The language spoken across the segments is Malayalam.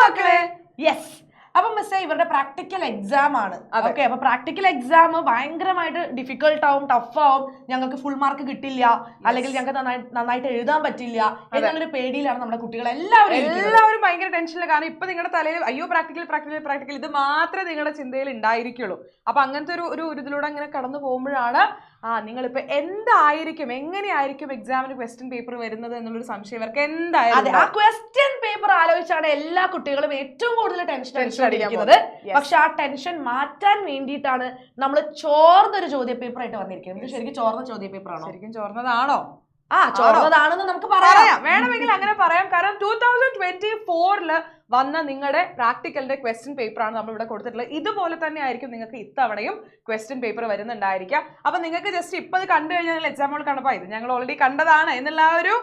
മക്കളെ. യെസ്, അപ്പൊ മിസ്സേ ഇവരുടെ പ്രാക്ടിക്കൽ എക്സാം ആണ്. ഓക്കെ, അപ്പൊ പ്രാക്ടിക്കൽ എക്സാം ഭയങ്കരമായിട്ട് ഡിഫിക്കൽട്ട് ആവും, ടഫ് ആവും, ഞങ്ങൾക്ക് ഫുൾ മാർക്ക് കിട്ടില്ല, അല്ലെങ്കിൽ ഞങ്ങൾക്ക് നന്നായിട്ട് എഴുതാൻ പറ്റില്ല എന്നുള്ളൊരു പേടിയിലാണ് നമ്മുടെ കുട്ടികൾ എല്ലാവരും ഭയങ്കര ടെൻഷനില്ല. കാരണം ഇപ്പൊ നിങ്ങളുടെ തലയിൽ അയ്യോ പ്രാക്ടിക്കൽ ഇത് മാത്രമേ നിങ്ങളുടെ ചിന്തയിൽ ഉണ്ടായിരിക്കുള്ളൂ. അപ്പൊ അങ്ങനത്തെ ഒരു ഇതിലൂടെ അങ്ങനെ കടന്നു പോകുമ്പോഴാണ് നിങ്ങളിപ്പോ എന്തായിരിക്കും, എങ്ങനെയായിരിക്കും എക്സാമിന് ക്വസ്റ്റ്യൻ പേപ്പർ വരുന്നത് എന്നുള്ളൊരു സംശയം ഇവർക്ക് എന്തായാലും. ആ ക്വസ്റ്റ്യൻ പേപ്പർ ആലോചിച്ചാണ് എല്ലാ കുട്ടികളും ഏറ്റവും കൂടുതൽ ടെൻഷൻ അടിക്കുന്നത്. പക്ഷെ ആ ടെൻഷൻ മാറ്റാൻ വേണ്ടിയിട്ടാണ് നമ്മൾ ചോർന്നൊരു ചോദ്യ പേപ്പർ ആയിട്ട് വന്നിരിക്കുന്നത്. ശരിക്കും ചോർന്ന ചോദ്യ പേപ്പർ ആണോ? ശരിക്കും ചോർന്നതാണോ? ചോർന്നതാണെന്ന് നമുക്ക് പറയാം, വേണമെങ്കിൽ അങ്ങനെ പറയാം. കാരണം 2024 വന്ന നിങ്ങളുടെ പ്രാക്ടിക്കലിന്റെ ക്വസ്റ്റ്യൻ പേപ്പർ ആണ് നമ്മൾ ഇവിടെ കൊടുത്തിട്ടുള്ളത്. ഇതുപോലെ തന്നെ ആയിരിക്കും നിങ്ങൾക്ക് ഇത്തവണയും ക്വസ്റ്റ്യൻ പേപ്പർ വരുന്നുണ്ടായിരിക്കാം. അപ്പൊ നിങ്ങൾക്ക് ജസ്റ്റ് ഇപ്പൊ ഇത് കണ്ടു കഴിഞ്ഞാൽ എക്സാം ഹോൾ കണ്ടപ്പോ ഇത് ഞങ്ങൾ ഓൾറെഡി കണ്ടതാണ് എന്നുള്ള ഒരു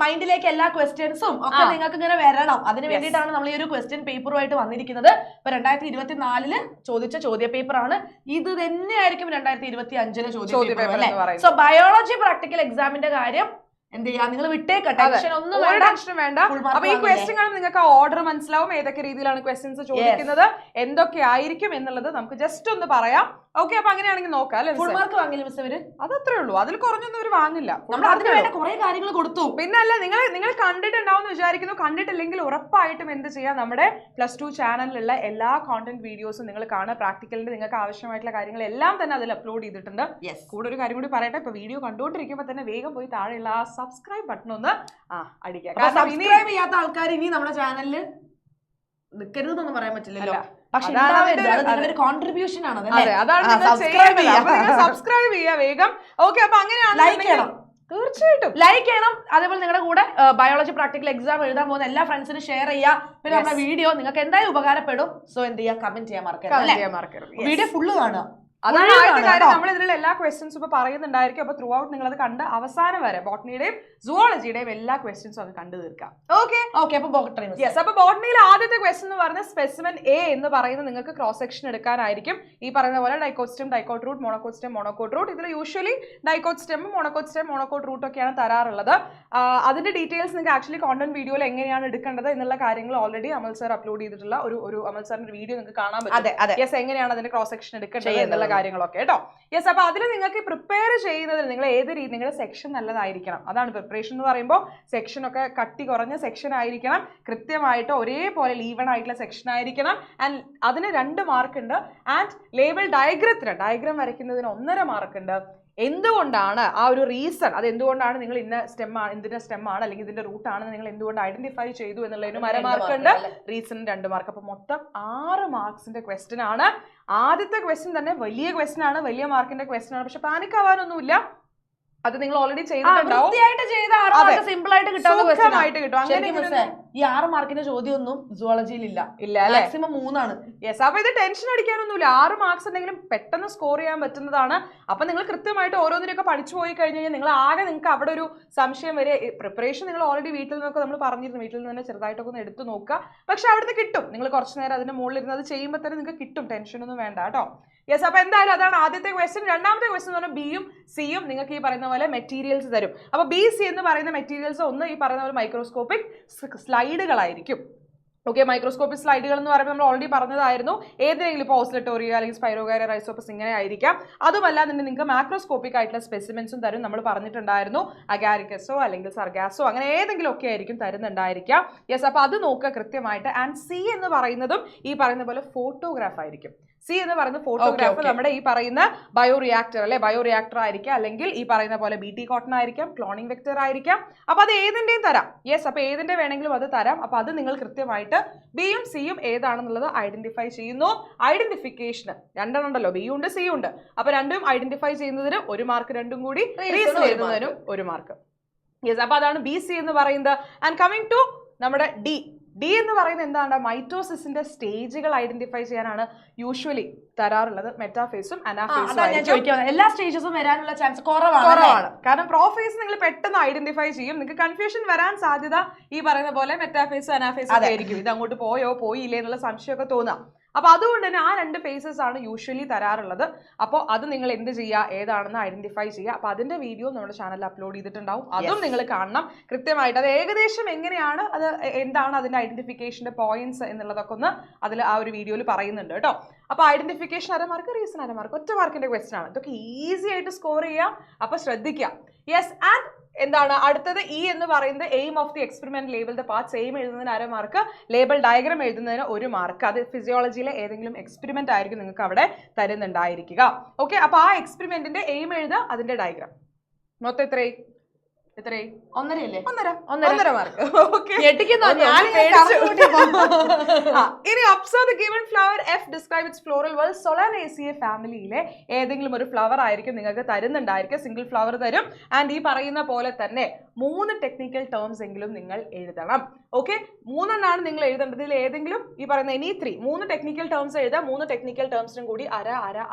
മൈൻഡിലേക്ക് എല്ലാ ക്വസ്റ്റ്യൻസും ഒക്കെ നിങ്ങൾക്ക് ഇങ്ങനെ വരണം. അതിന് വേണ്ടിയിട്ടാണ് നമ്മൾ ഈ ഒരു ക്വസ്റ്റ്യൻ പേപ്പറുമായിട്ട് വന്നിരിക്കുന്നത്. ഇപ്പൊ 2024 ചോദിച്ച ചോദ്യ പേപ്പർ ആണ് ഇത്. തന്നെയായിരിക്കും 2025 ചോദ്യ പേപ്പർ. സോ ബയോളജി പ്രാക്ടിക്കൽ എക്സാമിന്റെ കാര്യം എന്ത് ചെയ്യാ, നിങ്ങൾ വിട്ടേക്ക, ടെൻഷനും വേണ്ട. അപ്പൊ ഈ ക്വസ്റ്റ്യൻ നിങ്ങൾക്ക് ഓർഡർ മനസ്സിലാവും, ഏതൊക്കെ രീതിയിലാണ് ക്വസ്റ്റ്യൻസ് ചോദിക്കുന്നത്, എന്തൊക്കെ ആയിരിക്കും എന്നുള്ളത് നമുക്ക് ജസ്റ്റ് ഒന്ന് പറയാം. ഓക്കെ, അപ്പൊ അങ്ങനെയാണെങ്കിൽ നോക്കാം അല്ലെ. ഫുൾ മാർക്ക് വാങ്ങില്ല മിസ് അവര്? അതത്രേ ഉള്ളൂ, അതിൽ കുറഞ്ഞൊന്നും അവർ വാങ്ങില്ല. നമ്മൾ അതിന് വേണ്ട കുറെ കാര്യങ്ങൾ കൊടുത്തു. പിന്നെ അല്ല, നിങ്ങൾ കണ്ടിട്ടുണ്ടാവും വിചാരിക്കുന്നു. കണ്ടിട്ടില്ലെങ്കിൽ ഉറപ്പായിട്ടും എന്ത് ചെയ്യാം, നമ്മുടെ +2 ചാനലിലുള്ള എല്ലാ കോണ്ടന്റ് വീഡിയോസും നിങ്ങൾ കാണുക. പ്രാക്ടിക്കലിന്റെ നിങ്ങൾക്ക് ആവശ്യമായിട്ടുള്ള കാര്യങ്ങൾ എല്ലാം തന്നെ അതിൽ അപ്ലോഡ് ചെയ്തിട്ടുണ്ട്. കൂടെ ഒരു കാര്യം കൂടി പറയട്ടെ, ഇപ്പൊ വീഡിയോ കണ്ടുകൊണ്ടിരിക്കുമ്പോൾ തന്നെ വേഗം പോയി താഴെയുള്ള ആ സബ്സ്ക്രൈബ് ബട്ടൺ ഒന്ന് അടിക്കുക. സബ്സ്ക്രൈബ് ചെയ്യാത്ത ആൾക്കാർ ഇനി നമ്മുടെ ചാനലിൽ നിൽക്കരുതെന്നൊന്നും പറയാൻ പറ്റില്ലല്ലോ. കോൺട്രിബ്യൂഷൻ ആണ്, സബ്സ്ക്രൈബ് ചെയ്യുക വേഗം. ഓക്കെ, അപ്പൊ അങ്ങനെയാണ് തീർച്ചയായിട്ടും ലൈക്ക് ചെയ്യണം. അതേപോലെ നിങ്ങളുടെ കൂടെ ബയോളജി പ്രാക്ടിക്കൽ എക്സാം എഴുതാൻ പോകുന്ന എല്ലാ ഫ്രണ്ട്സിനും ഷെയർ ചെയ്യുക. പിന്നെ നമ്മുടെ വീഡിയോ നിങ്ങൾക്ക് എന്തായാലും ഉപകാരപ്പെടും. സോ എന്ത് ചെയ്യുക, കമന്റ് ചെയ്യാൻ മറക്കരുത്. വീഡിയോ ഫുള്ള് കാണുക. അതാണ് ആദ്യത്തെ കാര്യം. നമ്മൾ ഇതിലുള്ള എല്ലാ ക്വസ്റ്റ്യൻസും ഇപ്പൊ പറയുന്നുണ്ടായിരിക്കും. അപ്പൊ ത്രൂ ഔട്ട് നിങ്ങൾ അത് കണ്ട് അവസാനം വരെ ബോട്ടണിയുടെയും സുവോളജിയുടെയും എല്ലാ ക്വസ്റ്റ്യൻസും അത് കണ്ടു തീർക്കാം. ഓക്കെ, അപ്പൊ ബോട്ടണി. യെസ്, അപ്പൊ ബോട്ടണിയിൽ ആദ്യത്തെ ക്വസ്റ്റ്യൻ എന്ന് പറയുന്നത് സ്പെസിമെൻ എ എന്ന് പറയുന്നത് നിങ്ങൾക്ക് ക്രോസ് സെക്ഷൻ എടുക്കാനായിരിക്കും. ഈ പറയുന്ന പോലെ dicot stem, dicot root, monocot stem, monocot root. ഇതിൽ usually dicot stem, monocot root ഒക്കെയാണ് തരാറുള്ളത്. അതിന്റെ ഡീറ്റെയിൽസ് നിങ്ങൾക്ക് ആക്ച്വലി കോണ്ടന്റ് വീഡിയോയിൽ എങ്ങനെയാണ് എടുക്കേണ്ടത് എന്നുള്ള കാര്യങ്ങൾ ഓൾറെഡി അമൽ സാർ അപ്ലോഡ് ചെയ്തിട്ടുള്ള ഒരു അമൽ സാറിന്റെ വീഡിയോ നിങ്ങൾക്ക് കാണാൻ പറ്റും. യെസ്, എങ്ങനെയാണ് അതിന്റെ ക്രോസ് സെക്ഷൻ എടുക്കേണ്ടത് എന്നുള്ള കാര്യങ്ങളൊക്കെ കേട്ടോ. യെസ്, അപ്പൊ അതിൽ നിങ്ങൾക്ക് പ്രിപ്പയർ ചെയ്യുന്നതിൽ നിങ്ങൾ ഏത് രീതി, നിങ്ങളുടെ സെക്ഷൻ നല്ലതായിരിക്കണം. അതാണ് പ്രിപ്പറേഷൻ എന്ന് പറയുമ്പോൾ. സെക്ഷൻ ഒക്കെ കട്ടി കുറഞ്ഞ സെക്ഷൻ ആയിരിക്കണം, കൃത്യമായിട്ട് ഒരേപോലെ ലീവൺ ആയിട്ടുള്ള സെക്ഷൻ ആയിരിക്കണം. ആൻഡ് അതിന് 2 മാർക്ക് ഉണ്ട്. ആൻഡ് ലേബൽ ഡയഗ്രം വരയ്ക്കുന്നതിന് 1.5 മാർക്ക് ഉണ്ട്. എന്തുകൊണ്ടാണ് ആ ഒരു റീസൺ, അത് എന്തുകൊണ്ടാണ് നിങ്ങൾ ഇന്ന എന്തിന്റെ സ്റ്റെമ്മാണ് അല്ലെങ്കിൽ ഇതിന്റെ റൂട്ട് ആണെന്ന് നിങ്ങൾ എന്തുകൊണ്ട് ഐഡന്റിഫൈ ചെയ്തു എന്നുള്ളതിനും 1/2 മാർക്ക് ഉണ്ട്. Reason 2 mark. അപ്പൊ മൊത്തം 6 മാർക്സിന്റെ ക്വസ്റ്റ്യൻ ആണ്. ആദ്യത്തെ ക്വസ്റ്റ്യൻ തന്നെ വലിയ ക്വസ്റ്റ്യൻ ആണ്, വലിയ മാർക്കിന്റെ ക്വസ്റ്റ്യൻ ആണ്. പക്ഷെ പാനിക് ആവാനൊന്നുമില്ല, അത് നിങ്ങൾ ഓൾറെഡി ചെയ്തിട്ടുണ്ടാവും. സിമ്പിൾ ആയിട്ട് കിട്ടും. ഈ 6 മാർക്കിന്റെ ചോദ്യമൊന്നും സുവോളജിയിൽ ഇല്ല, മാക്സിമം 3 ആണ്. യെസ്, അപ്പൊ ഇത് ടെൻഷൻ അടിക്കാനൊന്നുമില്ല. 6 മാർക്സ് ഉണ്ടെങ്കിലും പെട്ടെന്ന് സ്കോർ ചെയ്യാൻ പറ്റുന്നതാണ്. അപ്പൊ നിങ്ങൾ കൃത്യമായിട്ട് ഓരോന്നിനൊക്കെ പഠിച്ചു പോയി കഴിഞ്ഞ് കഴിഞ്ഞാൽ നിങ്ങൾക്ക് അവിടെ ഒരു സംശയം വരെ. പ്രിപ്പറേഷൻ നിങ്ങൾ ഓൾറെഡി വീട്ടിൽ നിന്നൊക്കെ നമ്മൾ പറഞ്ഞിരുന്നു, വീട്ടിൽ നിന്ന് തന്നെ ചെറുതായിട്ടൊക്കെ ഒന്ന് എടുത്തു നോക്കുക. പക്ഷെ അവിടുന്ന് കിട്ടും. നിങ്ങൾ കുറച്ചു നേരം അതിന്റെ മുകളിൽ ഇരുന്ന് അത് ചെയ്യുമ്പോൾ തന്നെ നിങ്ങൾക്ക് കിട്ടും. ടെൻഷനൊന്നും വേണ്ട കേട്ടോ. യെസ്, അപ്പൊ എന്തായാലും അതാണ് ആദ്യത്തെ ക്വസ്റ്റ്യൻ. രണ്ടാമത്തെ ക്വസ്റ്റ്യൻ എന്ന് പറഞ്ഞാൽ ബിയും സിയും നിങ്ങൾക്ക് ഈ പറയുന്ന പോലെ മെറ്റീരിയൽസ് തരും. അപ്പൊ ബി സി എന്ന് പറയുന്ന മെറ്റീരിയൽസ് ഒന്ന് ഈ പറയുന്ന പോലെ മൈക്രോസ്കോപ്പിക് സ്ലൈഡുകളായിരിക്കും. ഓക്കെ, മൈക്രോസ്കോപ്പിക് സ്ലൈഡുകൾ എന്ന് പറയുമ്പോൾ നമ്മൾ ഓൾറെഡി പറഞ്ഞതായിരുന്നു. ഏതെങ്കിലും ഇപ്പോൾ ഓസ്ലെറ്റോറിയ അല്ലെങ്കിൽ സ്പൈറോഗാരിയ, റൈസോപ്പസ് ഇങ്ങനെ ആയിരിക്കാം. അതുമല്ല നിങ്ങൾക്ക് മാക്രോസ്കോപ്പിക് ആയിട്ടുള്ള സ്പെസിമെൻസും തരും. നമ്മൾ പറഞ്ഞിട്ടുണ്ടായിരുന്നു അഗാരിക്കസോ അല്ലെങ്കിൽ സർഗാസോ അങ്ങനെ ഏതെങ്കിലും ഒക്കെ ആയിരിക്കും തരുന്നുണ്ടായിരിക്കാം. യെസ്, അപ്പൊ അത് നോക്കുക കൃത്യമായിട്ട്. ആൻഡ് സി എന്ന് പറയുന്നതും ഈ പറയുന്ന പോലെ ഫോട്ടോഗ്രാഫ് ആയിരിക്കും. സി എന്ന് പറയുന്ന ഫോട്ടോഗ്രാഫ് നമ്മുടെ ഈ പറയുന്ന ബയോറിയാക്ടർ അല്ലെ, ബയോറിയാക്ടർ ആയിരിക്കാം, അല്ലെങ്കിൽ ഈ പറയുന്ന പോലെ BT കോട്ടൺ ആയിരിക്കാം, ക്ലോണിംഗ് വെക്ടർ ആയിരിക്കാം. അപ്പൊ അത് ഏതിന്റെയും തരാം. യെസ്, അപ്പൊ ഏതിന്റെ വേണമെങ്കിലും അത് തരാം. അപ്പൊ അത് നിങ്ങൾ കൃത്യമായിട്ട് ബിയും സിയും ഏതാണെന്നുള്ളത് ഐഡന്റിഫൈ ചെയ്യുന്നു. ഐഡന്റിഫിക്കേഷന് 2 ഉണ്ടല്ലോ, ബിയും ഉണ്ട് സിയും ഉണ്ട്. അപ്പൊ 2ഉം ഐഡന്റിഫൈ ചെയ്യുന്നതിന് 1 മാർക്ക്, 2ഉം കൂടി റീസൺ എഴുതുന്നതിനും 1 മാർക്ക്. യെസ്, അപ്പൊ അതാണ് ബി സി എന്ന് പറയുന്നത്. ആൻഡ് കമ്മിങ് ടു നമ്മുടെ ഡി എന്ന് പറയുന്നത് എന്താണ്, മൈറ്റോസിസിന്റെ സ്റ്റേജുകൾ ഐഡന്റിഫൈ ചെയ്യാനാണ് യൂഷ്വലി തരാറുള്ളത്. മെറ്റാഫേസും അനാഫേസും. എല്ലാ സ്റ്റേജസും വരാനുള്ള ചാൻസ് കുറവാണ്. കാരണം പ്രോഫേസ് നിങ്ങൾ പെട്ടെന്ന് ഐഡന്റിഫൈ ചെയ്യും. നിങ്ങൾക്ക് കൺഫ്യൂഷൻ വരാൻ സാധ്യത ഈ പറയുന്ന പോലെ മെറ്റാഫേസും അനാഫേസും ആയിരിക്കും. ഇത് അങ്ങോട്ട് പോയോ പോയില്ലേ എന്നുള്ള സംശയമൊക്കെ തോന്നാം. അപ്പോൾ അതുകൊണ്ട് തന്നെ ആ 2 ഫേസസ് ആണ് യൂഷ്വലി തരാറുള്ളത്. അപ്പോൾ അത് നിങ്ങൾ എന്ത് ചെയ്യുക, ഏതാണെന്ന് ഐഡന്റിഫൈ ചെയ്യുക. അപ്പോൾ അതിന്റെ വീഡിയോ നമ്മുടെ ചാനലിൽ അപ്ലോഡ് ചെയ്തിട്ടുണ്ടാവും, അതും നിങ്ങൾ കാണണം കൃത്യമായിട്ട്. അത് ഏകദേശം എങ്ങനെയാണ്, അത് എന്താണ് അതിന്റെ ഐഡന്റിഫിക്കേഷന്റെ പോയിന്റ്സ് എന്നുള്ളതൊക്കെ ഒന്ന് അതിൽ ആ ഒരു വീഡിയോയിൽ പറയുന്നുണ്ട് കേട്ടോ. അപ്പോൾ ഐഡന്റിഫിക്കേഷൻ അരമാർക്ക്, റീസൺ അരമാർക്ക്, ഒറ്റ മാർക്കിന്റെ ക്വസ്റ്റൻ ആണ്. ഇതൊക്കെ ഈസി ആയിട്ട് സ്കോർ ചെയ്യാം. അപ്പോൾ ശ്രദ്ധിക്കുക. യെസ്. ആൻഡ് എന്താണ് അടുത്തത്? ഇ എന്ന് പറയുന്നത് aim of the experiment label the parts. Aim എഴുതുന്നതിന് അരമാർക്ക്, ലേബൽ ഡയഗ്രാം എഴുതുന്നതിന് 1 മാർക്ക്. അത് ഫിസിയോളജിയിലെ ഏതെങ്കിലും എക്സ്പെരിമെന്റ് ആയിരിക്കും നിങ്ങൾക്ക് അവിടെ തരുന്നുണ്ടായിരിക്കുക. ഓക്കെ. അപ്പോൾ ആ എക്സ്പെരിമെന്റിന്റെ എയിം എഴുതുക, അതിന്റെ ഡയഗ്രാം. മൊത്തം എത്രയായി? 1.5 മാർക്ക്. ഇനി observe the given flower. F describe its floral world. Solanaceae ഫാമിലിയിലെ ഏതെങ്കിലും ഒരു ഫ്ലവർ ആയിരിക്കും നിങ്ങൾക്ക് തരുന്നുണ്ടായിരിക്കും. സിംഗിൾ ഫ്ലവർ തരും. ആൻഡ് ഈ പറയുന്ന പോലെ തന്നെ 3 ടെക്നിക്കൽ ടേംസ് എങ്കിലും നിങ്ങൾ എഴുതണം. ഓക്കെ. 3 നിങ്ങൾ എഴുതേണ്ടത്. ഇതിൽ ഏതെങ്കിലും ഈ പറയുന്ന ഇനി 3 ടെക്നിക്കൽ ടേംസ് എഴുതാം. 3 ടെക്നിക്കൽ ടേംസിനും കൂടി അര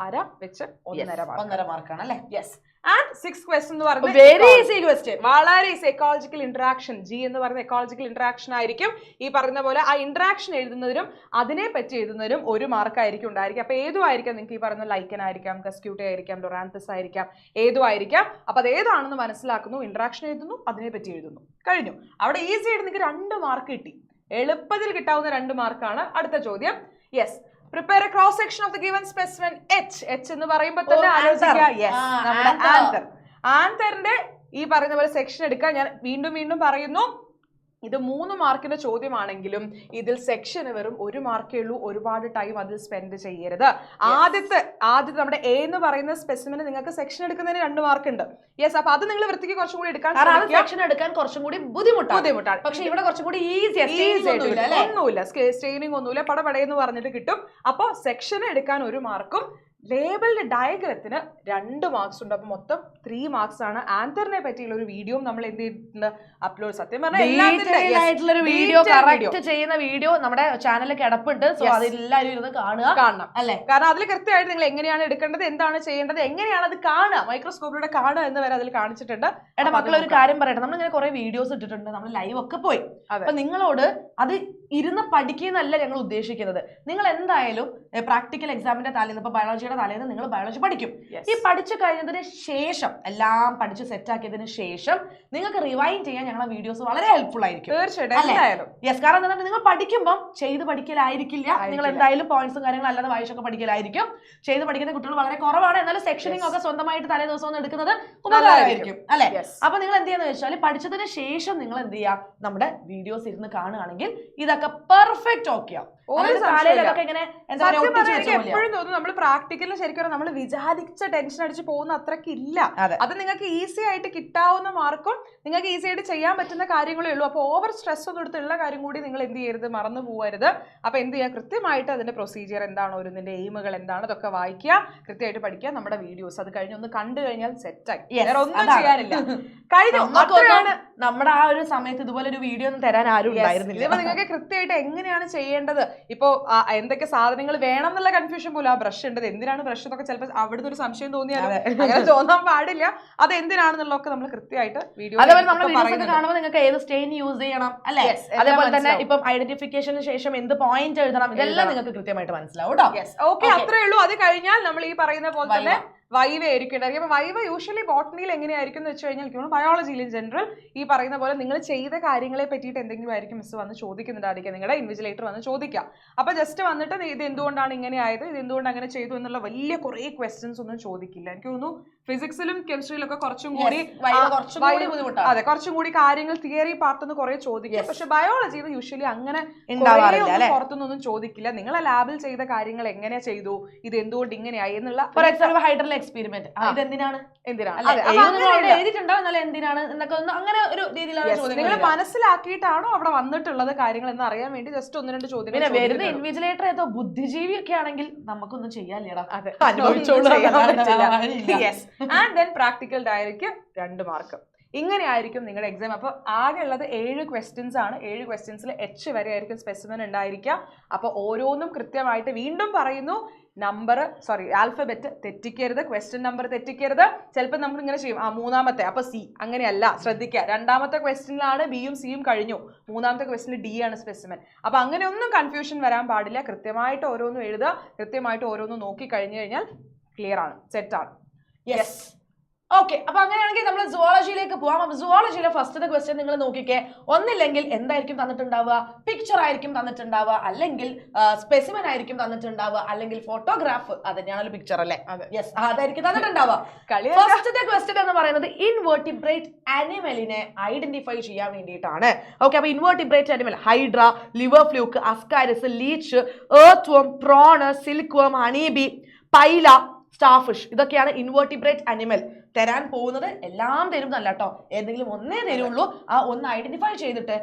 വെച്ച് 1.5 മാർക്കാണ് അല്ലേ? യെസ്. ആൻഡ് 6th ക്വസ്റ്റ്യൻ എന്ന് പറയുന്നത് വെരി ഈസി ക്വസ്റ്റ്യൻ, വളരെ ഈസി. Ecological interaction. ജി എന്ന് പറയുന്ന എക്കോളജിക്കൽ ഇന്ററാക്ഷൻ ആയിരിക്കും. ഈ പറയുന്ന പോലെ ആ ഇന്ററാക്ഷൻ എഴുതുന്നതിനും അതിനെ പറ്റി എഴുതുന്നതിനും 1 മാർക്കായിരിക്കും ഉണ്ടായിരിക്കും. അപ്പൊ ഏതും ആയിരിക്കാം. നിങ്ങൾക്ക് ഈ പറയുന്ന ലൈക്കൻ ആയിരിക്കാം, കസ്ക്യൂട്ട ആയിരിക്കാം, ഡൊറാന്തസ് ആയിരിക്കാം, ഏതും ആയിരിക്കാം. അപ്പൊ അത് ഏതാണെന്ന് മനസ്സിലാക്കുന്നു, ഇന്ററാക്ഷൻ എഴുതുന്നു, അതിനെ പറ്റി എഴുതുന്നു, കഴിഞ്ഞു. അവിടെ ഈസി ആയിട്ട് നിങ്ങൾക്ക് 2 മാർക്ക് കിട്ടി. എളുപ്പത്തിൽ കിട്ടാവുന്ന 2 മാർക്കാണ്. അടുത്ത ചോദ്യം. Yes. Prepare a cross section of the given specimen H. H എന്ന് പറയുമ്പോൾ തന്നെ ആലോചിക്കുക. യെസ്, നമ്മുടെ ആന്തർ. ആന്തറിന്റെ ഈ പറയുന്ന പോലെ സെക്ഷൻ എടുക്കുക. ഞാൻ വീണ്ടും പറയുന്നു, ഇത് 3 മാർക്കിന്റെ ചോദ്യമാണെങ്കിലും ഇതിൽ സെക്ഷന് വെറും 1 മാർക്കേ ഉള്ളൂ. ഒരുപാട് ടൈം അതിൽ സ്പെൻഡ് ചെയ്യരുത്. ആദ്യത്തെ നമ്മുടെ എ എന്ന് പറയുന്ന സ്പെസിമിന് നിങ്ങൾക്ക് സെക്ഷൻ എടുക്കുന്നതിന് 2 മാർക്ക് ഉണ്ട്. യെസ്. അപ്പൊ അത് നിങ്ങൾ വൃത്തിക്ക് കുറച്ചും കൂടി എടുക്കാൻ സെക്ഷൻ എടുക്കാൻ കുറച്ചും കൂടി ബുദ്ധിമുട്ടാണ്. പക്ഷെ ഇവിടെ കുറച്ചും കൂടി ഒന്നുമില്ല, സ്ട്രെയിനിങ് ഒന്നുമില്ല, പടപടയെന്ന് പറഞ്ഞിട്ട് കിട്ടും. അപ്പൊ സെക്ഷൻ എടുക്കാൻ 1 മാർക്കും ലേബലിന്റെ ഡയഗ്രത്തിന് 2 മാർക്സ് ഉണ്ട്. അപ്പൊ മൊത്തം 3 മാർക്സ് ആണ്. ആന്തറിനെ പറ്റിയുള്ള ഒരു വീഡിയോ നമ്മൾ എന്ത് ചെയ്തിട്ടുണ്ട്, അപ്ലോഡ്. സത്യം പറഞ്ഞാൽ വീഡിയോ കറക്റ്റ് ചെയ്യുന്ന വീഡിയോ നമ്മുടെ ചാനലിൽ കിടപ്പുണ്ട്. സോ അതെല്ലാവരും ഇരുന്ന് കാണണം അല്ലേ? കാരണം അതിൽ കൃത്യമായിട്ട് നിങ്ങൾ എങ്ങനെയാണ് എടുക്കേണ്ടത്, എന്താണ് ചെയ്യേണ്ടത്, എങ്ങനെയാണ് അത് കാണുക, മൈക്രോസ്കോപ്പിലൂടെ കാണുക എന്ന് വരെ അതിൽ കാണിച്ചിട്ടുണ്ട്. എടാ മക്കളെ ഒരു കാര്യം പറയട്ടെ, നമ്മൾ ഇങ്ങനെ കുറെ വീഡിയോസ് ഇട്ടിട്ടുണ്ട്, നമ്മൾ ലൈവ് ഒക്കെ പോയി. അപ്പൊ നിങ്ങളോട് അത് ഇരുന്ന് പഠിക്കുന്നല്ല ഞങ്ങൾ ഉദ്ദേശിക്കുന്നത്. നിങ്ങൾ എന്തായാലും പ്രാക്ടിക്കൽ എക്സാമിന്റെ തലേന്ന്, ഇപ്പൊ ബയോളജിയുടെ തലേന്ന് നിങ്ങൾ ബയോളജി പഠിക്കും. ഈ പഠിച്ചു കഴിഞ്ഞതിന് ശേഷം, എല്ലാം പഠിച്ച് സെറ്റ് ആക്കിയതിന് ശേഷം നിങ്ങൾക്ക് റിവൈൻഡ് ചെയ്യാൻ ഞങ്ങളുടെ വീഡിയോസ് വളരെ ഹെൽപ്ഫുൾ ആയിരിക്കും. തീർച്ചയായിട്ടും. യെസ്. കാരണം എന്താ, നിങ്ങൾ പഠിക്കുമ്പോൾ ചെയ്ത് പഠിക്കലായിരിക്കില്ല. നിങ്ങൾ എന്തായാലും പോയിന്റ്സും കാര്യങ്ങളും അല്ലാതെ വായിച്ചൊക്കെ പഠിക്കലായിരിക്കും. ചെയ്ത് പഠിക്കുന്ന കുട്ടികൾ വളരെ കുറവാണ്. എന്നാലും സെക്ഷനിങ് ഒക്കെ സ്വന്തമായിട്ട് തലേ ദിവസം ഒന്ന് എടുക്കുന്നത് ഉപകാരമായിരിക്കും അല്ലെ? അപ്പൊ നിങ്ങൾ എന്ത് ചെയ്യാന്ന് വെച്ചാൽ പഠിച്ചതിന് ശേഷം നിങ്ങൾ എന്ത് ചെയ്യാം, നമ്മുടെ വീഡിയോസ് ഇരുന്ന് കാണുകയാണെങ്കിൽ ഇതൊക്കെ പെർഫെക്റ്റ് ഓക്കെ ആവും. എപ്പോഴും തോന്നുന്നു നമ്മൾ പ്രാക്ടിക്കലിൽ ശരിക്കും നമ്മൾ വിചാരിച്ച ടെൻഷൻ അടിച്ച് പോകുന്ന അത്രയ്ക്ക് ഇല്ല. അത് നിങ്ങൾക്ക് ഈസി ആയിട്ട് കിട്ടാവുന്ന മാർക്കും നിങ്ങൾക്ക് ഈസി ആയിട്ട് ചെയ്യാൻ പറ്റുന്ന കാര്യങ്ങളേ ഉള്ളൂ. അപ്പോൾ ഓവർ സ്ട്രെസ് ഒന്നും എടുത്തുള്ള കാര്യം കൂടി നിങ്ങൾ എന്ത് ചെയ്യരുത്, മറന്നു പോകരുത്. അപ്പൊ എന്ത് ചെയ്യുക, കൃത്യമായിട്ട് അതിന്റെ പ്രൊസീജിയർ എന്താണ്, ഓരോന്നിന്റെ എയിമുകൾ എന്താണ്, അതൊക്കെ വായിക്കുക, കൃത്യമായിട്ട് പഠിക്കുക. നമ്മുടെ വീഡിയോസ് അത് കഴിഞ്ഞ് ഒന്ന് കണ്ടു കഴിഞ്ഞാൽ സെറ്റായി, വേറെ ഒന്നും ചെയ്യാനില്ല. കഴിഞ്ഞു. നമ്മുടെ ആ ഒരു സമയത്ത് ഇതുപോലെ ഒരു വീഡിയോ ഒന്നും തരാൻ ആരും ഉണ്ടായിരുന്നില്ല. ഇപ്പൊ നിങ്ങൾക്ക് കൃത്യമായിട്ട് എങ്ങനെയാണ് ചെയ്യേണ്ടത്, ഇപ്പൊ എന്തൊക്കെ സാധനങ്ങൾ വേണം എന്നുള്ള കൺഫ്യൂഷൻ പോലും. ആ ബ്രഷ് ഉണ്ട്, എന്തിനാണ് ബ്രഷ് എന്നൊക്കെ ചിലപ്പോൾ അവിടുന്ന് ഒരു സംശയം തോന്നിയാലും അങ്ങനെ തോന്നാൻ പാടില്ല. അത് എന്തിനാണെന്നുള്ളതൊക്കെ നമ്മൾ കൃത്യമായിട്ട് വീഡിയോ കാണുമ്പോൾ നിങ്ങൾക്ക് ഏത് സ്റ്റെയിൻ യൂസ് ചെയ്യണം അല്ലെ, അതേപോലെ തന്നെ ഇപ്പം ഐഡന്റിഫിക്കേഷന് ശേഷം എന്ത് പോയിന്റ് എഴുതണം, ഇതെല്ലാം നിങ്ങൾക്ക് കൃത്യമായിട്ട് മനസ്സിലാവും കേട്ടോ. ഓക്കെ, അത്രേ ഉള്ളൂ. അത് കഴിഞ്ഞാൽ നമ്മൾ ഈ പറയുന്ന പോലെ തന്നെ വൈവ ആയിരിക്കും ഉണ്ടായിരിക്കും. അപ്പൊ വൈവ യൂഷ്വലി ബോട്ടണിയിൽ എങ്ങനെയായിരിക്കും എന്ന് വെച്ച് കഴിഞ്ഞാൽ ബയോളജിയിൽ ഇൻ ജനറൽ ഈ പറയുന്ന പോലെ നിങ്ങൾ ചെയ്ത കാര്യങ്ങളെ പറ്റിയിട്ട് എന്തെങ്കിലും ആയിരിക്കും മിസ് വന്ന് ചോദിക്കുന്നുണ്ടായിരിക്കും, നിങ്ങളുടെ ഇൻവിജിലേറ്റർ വന്ന് ചോദിക്കാം. അപ്പൊ ജസ്റ്റ് വന്നിട്ട് ഇത് എന്തുകൊണ്ടാണ് ഇങ്ങനെ ആയത്, ഇത് എന്തുകൊണ്ട് അങ്ങനെ ചെയ്തു എന്നുള്ള വലിയ കുറെ ക്വസ്റ്റ്യൻസ് ഒന്നും ചോദിക്കില്ല. എനിക്ക് തോന്നുന്നു ഫിസിക്സിലും കെമിസ്ട്രിയിലും ഒക്കെ കുറച്ചും കൂടി അതെ കുറച്ചും കൂടി കാര്യങ്ങൾ തിയറി പാർട്ടെന്ന് കുറെ ചോദിക്കും. പക്ഷെ ബയോളജിയിൽ യൂഷ്വലി അങ്ങനെ പുറത്തുനിന്നൊന്നും ചോദിക്കില്ല. നിങ്ങൾ ലാബിൽ ചെയ്ത കാര്യങ്ങൾ എങ്ങനെ ചെയ്തു, ഇത് എന്തുകൊണ്ട് ഇങ്ങനെയായി എന്നുള്ള എക്സ്പെരിമെന്റ് നിങ്ങൾ മനസ്സിലാക്കിയിട്ടാണോ അവിടെ വന്നിട്ടുള്ളത് കാര്യങ്ങൾ എന്ന് അറിയാൻ വേണ്ടി ജസ്റ്റ് 1-2 ചോദ്യങ്ങൾ. വരുന്ന ഇൻവിജിലേറ്റർ ഏതോ ബുദ്ധിജീവി ഒക്കെ ആണെങ്കിൽ നമുക്കൊന്നും ചെയ്യാനില്ലടാ. ആൻഡ് ദെൻ പ്രാക്ടിക്കൽ ഡയറിക്ക് 2 മാർക്ക്. ഇങ്ങനെയായിരിക്കും നിങ്ങളുടെ എക്സാം. അപ്പോൾ ആകെ ഉള്ളത് 7 ക്വസ്റ്റ്യൻസ് ആണ്. 7 ക്വസ്റ്റ്യൻസിൽ H വരെ ആയിരിക്കും സ്പെസിമെൻ ഉണ്ടായിരിക്കുക. അപ്പോൾ ഓരോന്നും കൃത്യമായിട്ട് വീണ്ടും പറയുന്നു, നമ്പർ ആൽഫബറ്റ് തെറ്റിക്കരുത്, ക്വസ്റ്റ്യൻ നമ്പർ തെറ്റിക്കരുത്. ചിലപ്പോൾ നമ്മൾ ഇങ്ങനെ ചെയ്യും, മൂന്നാമത്തെ അപ്പൊ സി, അങ്ങനെയല്ല, ശ്രദ്ധിക്കുക. രണ്ടാമത്തെ ക്വസ്റ്റ്യനിലാണ് ബിയും സിയും കഴിഞ്ഞു, മൂന്നാമത്തെ ക്വസ്റ്റ്യനിൽ ഡി ആണ് സ്പെസിമെൻ. അപ്പൊ അങ്ങനെ ഒന്നും കൺഫ്യൂഷൻ വരാൻ പാടില്ല. കൃത്യമായിട്ട് ഓരോന്നും എഴുതുക, കൃത്യമായിട്ട് ഓരോന്നും നോക്കി കഴിഞ്ഞു കഴിഞ്ഞാൽ ക്ലിയർ ആണ്, സെറ്റ് ആണ്. Yes, okay. അപ്പൊ അങ്ങനെയാണെങ്കിൽ നമ്മൾ സുവോളജിയിലേക്ക് പോവാം. അപ്പൊ സുവോളജിയിലെ ഫസ്റ്റത്തെ ക്വസ്റ്റ്യൻ നിങ്ങൾ നോക്കിക്കേ. ഒന്നില്ലെങ്കിൽ എന്തായിരിക്കും തന്നിട്ടുണ്ടാവുക, പിക്ചർ ആയിരിക്കും തന്നിട്ടുണ്ടാവുക, അല്ലെങ്കിൽ സ്പെസിമൻ ആയിരിക്കും തന്നിട്ടുണ്ടാവുക, അല്ലെങ്കിൽ ഫോട്ടോഗ്രാഫ്. അത് തന്നെയാണല്ലോ പിക്ചർ അല്ലേ? യെസ്, അതായിരിക്കും തന്നിട്ടുണ്ടാവുക. ഫസ്റ്റത്തെ ക്വസ്റ്റ്യൻ എന്ന് പറയുന്നത് ഇൻവെർട്ടിബ്രേറ്റ് ആനിമലിനെ ഐഡന്റിഫൈ ചെയ്യാൻ വേണ്ടിയിട്ടാണ്. ഓക്കെ, അപ്പൊ invertebrate animal hydra, liver fluke, ascaris, leech, earthworm, prawn, silkworm, honeybee, pila, starfish. ഇതൊക്കെയാണ് ഇൻവെർട്ടിബ്രേറ്റ് ആനിമൽ. തരാൻ പോകുന്നത് എല്ലാം തരുന്നല്ല കേട്ടോ, ഏതെങ്കിലും ഒന്നേ തരുള്ളൂ. ആ ഒന്ന് ഐഡന്റിഫൈ ചെയ്തിട്ട്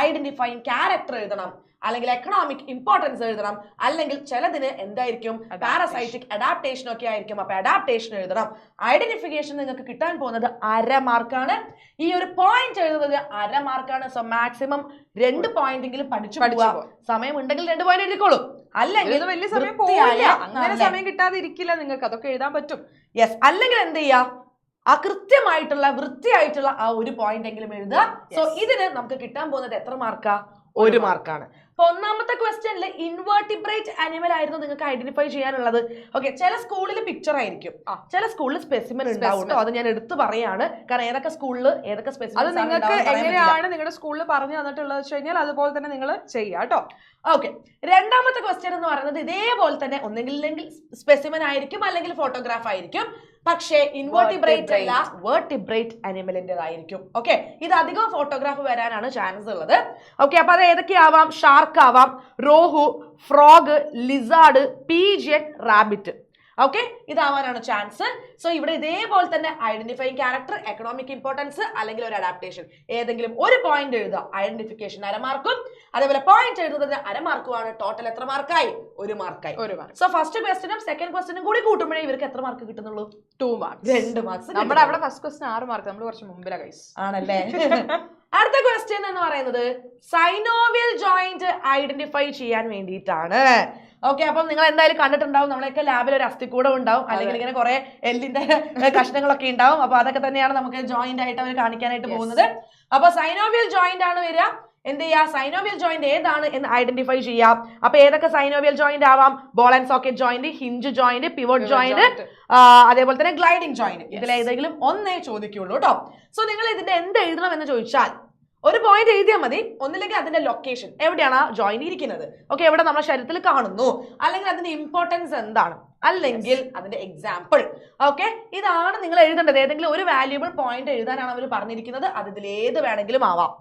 ഐഡന്റിഫൈങ് ക്യാരക്ടർ എഴുതണം, അല്ലെങ്കിൽ എക്കണോമിക് ഇമ്പോർട്ടൻസ് എഴുതണം, അല്ലെങ്കിൽ ചിലതിന് എന്തായിരിക്കും പാരസൈറ്റിക് അഡാപ്റ്റേഷൻ ഒക്കെ ആയിരിക്കും. അപ്പൊ അഡാപ്റ്റേഷൻ എഴുതണം. ഐഡന്റിഫിക്കേഷൻ നിങ്ങൾക്ക് കിട്ടാൻ പോകുന്നത് 1/2 മാർക്കാണ്. ഈ ഒരു പോയിന്റ് എഴുതുന്നത് 1/2 മാർക്കാണ്. സോ മാക്സിമം 2 പോയിന്റെങ്കിലും പഠിച്ചു പോവുക. സമയം ഉണ്ടെങ്കിൽ 2 പോയിന്റ് എഴുതിക്കോളൂ, അല്ലെങ്കിൽ വലിയ സമയം പോവില്ല. അങ്ങനെ സമയം കിട്ടാതെ ഇരിക്കില്ല നിങ്ങൾക്ക്, അതൊക്കെ എഴുതാൻ പറ്റും. യെസ്, അല്ലെങ്കിൽ എന്ത് ചെയ്യാ, ആ കൃത്യമായിട്ടുള്ള വൃത്തിയായിട്ടുള്ള ആ ഒരു പോയിന്റ് എങ്കിലും എഴുതുക. സോ ഇതിന് നമുക്ക് കിട്ടാൻ പോകുന്നത് എത്ര മാർക്കാ? 1 മാർക്കാണ്. അപ്പൊ ഒന്നാമത്തെ ക്വസ്റ്റ്യനിൽ ഇൻവെർട്ടിബ്രേറ്റ് ആനിമൽ ആയിരുന്നു നിങ്ങൾക്ക് ഐഡന്റിഫൈ ചെയ്യാനുള്ളത്. ഓക്കെ, ചില സ്കൂളിൽ പിക്ചർ ആയിരിക്കും, ചില സ്കൂളിൽ സ്പെസിമൻ ഉണ്ടാവും. അത് ഞാൻ എടുത്തു പറയാണ്, കാരണം ഏതൊക്കെ സ്കൂളിൽ ഏതൊക്കെ സ്പെസിമൻ അത് നിങ്ങൾക്ക് എങ്ങനെയാണ് നിങ്ങളുടെ സ്കൂളിൽ പറഞ്ഞു തന്നിട്ടുള്ളത് വെച്ച് കഴിഞ്ഞാൽ അതുപോലെ തന്നെ നിങ്ങൾ ചെയ്യാം കേട്ടോ. ഓക്കെ, രണ്ടാമത്തെ ക്വസ്റ്റ്യൻ എന്ന് പറയുന്നത് ഇതേപോലെ തന്നെ ഒന്നെങ്കിൽ സ്പെസിമൻ ആയിരിക്കും, അല്ലെങ്കിൽ ഫോട്ടോഗ്രാഫ് ആയിരിക്കും. പക്ഷേ ഇൻവെർട്ടിബ്രേറ്റ് അല്ല, വെർട്ടിബ്രേറ്റ് അനിമലിൻ്റെതായിരിക്കും. ഓക്കെ, ഇത് അധികം ഫോട്ടോഗ്രാഫ് വരാനാണ് ചാൻസ് ഉള്ളത്. ഓക്കെ, അപ്പൊ അത് ഏതൊക്കെയാവാം? ഷാർക്ക് ആവാം, rohu, frog, lizard, pigeon, rabbit. Okay, ഇതാവാനാണ് ചാൻസ്. സോ ഇവിടെ ഇതേപോലെ തന്നെ ഐഡന്റിഫൈങ് ക്യാരക്ടർ, എക്കണോമിക് ഇമ്പോർട്ടൻസ്, അല്ലെങ്കിൽ ഒരു അഡാപ്റ്റേഷൻ, ഏതെങ്കിലും ഒരു പോയിന്റ് എഴുതുക. ഐഡന്റിഫിക്കേഷൻ 1/2 മാർക്കും, അതേപോലെ പോയിന്റ് എഴുതുന്നത് 1/2 മാർക്കുമാണ്. ടോട്ടൽ എത്ര മാർക്കായി? 1 മാർക്കായി. സോ ഫസ്റ്റ് ക്വസ്റ്റിനും സെക്കൻഡ് ക്വസ്റ്റിനും കൂടി കൂട്ടുമ്പോഴേ ഇവർക്ക് എത്ര മാർക്ക് കിട്ടുന്നുള്ളൂ? 2 മാർക്ക്. 2 മാർക്സ്. നമ്മുടെ അവിടെ ഫസ്റ്റ് ക്വസ്റ്റിന് 6 മാർക്ക്, നമ്മൾ കുറച്ച് മുമ്പിലാ ഗൈസ്. ആണല്ലേ? അടുത്ത ക്വസ്റ്റ്യൻ എന്ന് പറയുന്നത് സൈനോവിയൽ ജോയിന്റ് ഐഡന്റിഫൈ ചെയ്യാൻ വേണ്ടിയിട്ടാണ്. ഓക്കെ, അപ്പം നിങ്ങൾ എന്തായാലും കണ്ടിട്ടുണ്ടാവും, നമ്മളെയൊക്കെ ലാബിൽ ഒരു അസ്ഥിക്കൂടം ഉണ്ടാവും, അല്ലെങ്കിൽ ഇങ്ങനെ കുറെ എല്ലിന്റെ കഷ്ണങ്ങളൊക്കെ ഉണ്ടാവും. അപ്പൊ അതൊക്കെ തന്നെയാണ് നമുക്ക് ജോയിന്റ് ആയിട്ട് അവർ കാണിക്കാനായിട്ട് പോകുന്നത്. അപ്പൊ സൈനോവിയൽ ജോയിന്റ് ആണ് വരിക. എന്ത് ചെയ്യാ, സൈനോവിയൽ ജോയിന്റ് ഏതാണ് എന്ന് ഐഡന്റിഫൈ ചെയ്യാം. അപ്പൊ ഏതൊക്കെ സൈനോവിയൽ ജോയിന്റ് ആവാം? Ball and socket joint, hinge joint, pivot joint, അതേപോലെ തന്നെ ഗ്ലൈഡിംഗ് ജോയിന്റ്. ഇതിലേതെങ്കിലും ഒന്നേ ചോദിക്കുള്ളൂ കേട്ടോ. സോ നിങ്ങൾ ഇതിന്റെ എന്ത് എഴുതണം എന്ന് ചോദിച്ചാൽ ഒരു പോയിന്റ് എഴുതിയാൽ മതി. ഒന്നില്ലെങ്കിൽ അതിന്റെ ലൊക്കേഷൻ, എവിടെയാണ് ആ ജോയിന്റ് ഇരിക്കുന്നത്, ഓക്കെ, എവിടെ നമ്മുടെ ശരീരത്തിൽ കാണുന്നു, അല്ലെങ്കിൽ അതിന്റെ ഇമ്പോർട്ടൻസ് എന്താണ്, അല്ലെങ്കിൽ അതിന്റെ എക്സാമ്പിൾ. ഓക്കെ, ഇതാണ് നിങ്ങൾ എഴുതേണ്ടത്. ഏതെങ്കിലും ഒരു വാല്യൂബിൾ പോയിന്റ് എഴുതാനാണ് അവർ പറഞ്ഞിരിക്കുന്നത്. അത് ഇതിൽ ഏത് വേണമെങ്കിലും ആവാം.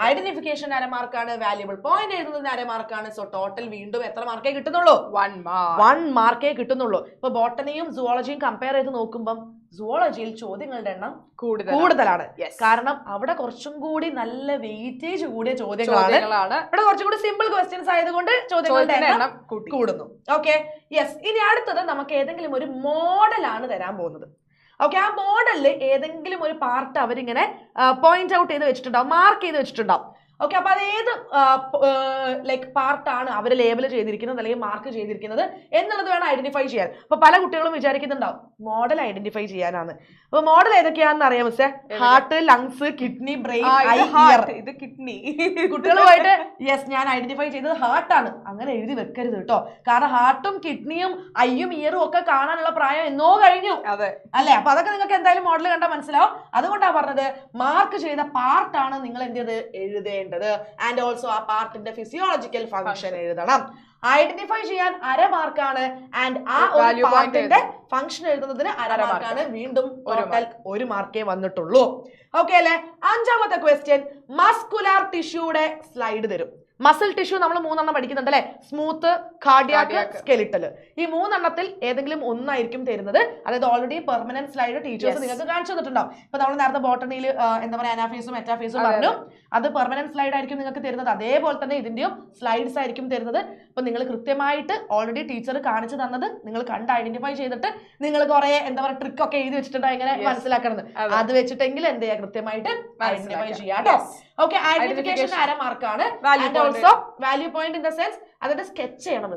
ഐഡന്റിഫിക്കേഷൻ 1/2 മാർക്കാണ്, വാല്യൂബിൾ പോയിന്റ് എഴുതുന്നതിന് 1/2 മാർക്കാണ്. സോ ടോട്ടൽ വീണ്ടും എത്ര മാർക്കേ കിട്ടുന്നുള്ളൂ? 1 മാർക്കേ കിട്ടുന്നുള്ളൂ. ഇപ്പൊ ബോട്ടണിയും സുവോളജിയും കമ്പയർ ചെയ്ത് നോക്കുമ്പോൾ സുവോളജിയിൽ ചോദ്യങ്ങളുടെ എണ്ണം കൂടുതലാണ്. കാരണം അവിടെ കുറച്ചും കൂടി നല്ല വെയിറ്റേജ് കൂടിയ ചോദ്യങ്ങളാണ്. ഇവിടെ കുറച്ചും കൂടി സിമ്പിൾ ക്വസ്റ്റ്യൻസ് ആയതുകൊണ്ട് ചോദ്യങ്ങളുടെ എണ്ണം കൂടുന്നു. Okay, yes. ഇനി അടുത്തത് നമുക്ക് ഏതെങ്കിലും ഒരു മോഡലാണ് തരാൻ പോകുന്നത്. ഓക്കെ, ആ മോഡലിൽ ഏതെങ്കിലും ഒരു പാർട്ട് അവരിങ്ങനെ പോയിന്റ് ഔട്ട് ചെയ്ത് വെച്ചിട്ടുണ്ടാവും, മാർക്ക് ചെയ്ത് വെച്ചിട്ടുണ്ടാവും. ഓക്കെ, അപ്പൊ അത് ഏത് ലൈക്ക് പാർട്ടാണ് അവർ ലേബൽ ചെയ്തിരിക്കുന്നത് അല്ലെങ്കിൽ മാർക്ക് ചെയ്തിരിക്കുന്നത് എന്നുള്ളത് വേണം ഐഡന്റിഫൈ ചെയ്യാൻ. അപ്പൊ പല കുട്ടികളും വിചാരിക്കുന്നുണ്ടാവും മോഡൽ ഐഡന്റിഫൈ ചെയ്യാനാണ്. അപ്പൊ മോഡൽ ഏതൊക്കെയാണെന്ന് അറിയാം മിസ്സേ? Heart, lungs, kidney, brain, I, year. ഇത് കിഡ്നി. കുട്ടികളുമായിട്ട് യെസ്, ഞാൻ ഐഡന്റിഫൈ ചെയ്തത് ഹാർട്ടാണ് അങ്ങനെ എഴുതി വെക്കരുത് കേട്ടോ. കാരണം ഹാർട്ടും കിഡ്നിയും ഐയും ഇയറും ഒക്കെ കാണാനുള്ള പ്രായം എന്നോ കഴിഞ്ഞു, അല്ലെ? അപ്പൊ അതൊക്കെ നിങ്ങൾക്ക് എന്തായാലും മോഡൽ കണ്ടാൽ മനസ്സിലാവും. അതുകൊണ്ടാണ് പറഞ്ഞത് മാർക്ക് ചെയ്ത പാർട്ടാണ് നിങ്ങൾ എന്ത് ചെയ്ത് എഴുതേണ്ടത്. ആൻഡ് ഓൾസോ ആ പാർട്ടിന്റെ ഫിസിയോളജിക്കൽ ഫംഗ്ഷൻ എഴുതണം. ഐഡന്റിഫൈ ചെയ്യാൻ 1/2 മാർക്കാണ്. ആൻഡ് ആ ഒരു പാർട്ടിന്റെ ഫംഗ്ഷൻ എഴുതുന്നതിന് 1/2 മാർക്കാണ്. വീണ്ടും ടോട്ടൽ 1 മാർക്കേ വന്നിട്ടുള്ളൂ. ഓക്കെ അല്ലെ? അഞ്ചാമത്തെ ക്വസ്റ്റ്യൻ, മസ്കുലാർ ടിഷ്യൂടെ സ്ലൈഡ് തരും. മസിൽ ടിഷ്യൂ നമ്മൾ 3 പഠിക്കുന്നുണ്ട് അല്ലെ? Smooth, cardiac, skeletal. ഈ 3 ഏതെങ്കിലും ഒന്നായിരിക്കും തരുന്നത്. അതായത് ഓൾറെഡി പെർമനന്റ് സ്ലൈഡ് ടീച്ചേഴ്സ് നിങ്ങൾക്ക് കാണിച്ചു തന്നിട്ടുണ്ടാവും. ഇപ്പൊ നമ്മൾ നേരത്തെ ബോട്ടണിയിൽ എന്താ പറയുക, അനാഫീസും മെറ്റാഫീസും പറഞ്ഞു. അത് പെർമനന്റ് സ്ലൈഡ് ആയിരിക്കും നിങ്ങൾക്ക് തരുന്നത്. അതേപോലെ തന്നെ ഇതിന്റെയും സ്ലൈഡ്സ് ആയിരിക്കും തരുന്നത്. അപ്പൊ നിങ്ങൾ കൃത്യമായിട്ട് ഓൾറെഡി ടീച്ചർ കാണിച്ചു തന്നത് നിങ്ങൾ കണ്ട് ഐഡന്റിഫൈ ചെയ്തിട്ട് നിങ്ങൾ കുറെ എന്താ പറയുക ട്രിക്ക് ഒക്കെ എഴുതി വെച്ചിട്ടുണ്ടോ എങ്ങനെ മനസ്സിലാക്കണമെന്ന്, അത് വെച്ചിട്ടെങ്കിൽ എന്ത് ചെയ്യാം, കൃത്യമായിട്ട് ഐഡന്റിഫൈ ചെയ്യാം കേട്ടോ. ഓക്കെ, ഐഡന്റിഫിക്കേഷൻ അര മാർക്കാണ്. Value point in the sense അതിന്റെ സ്കെച്ച് ചെയ്യണം,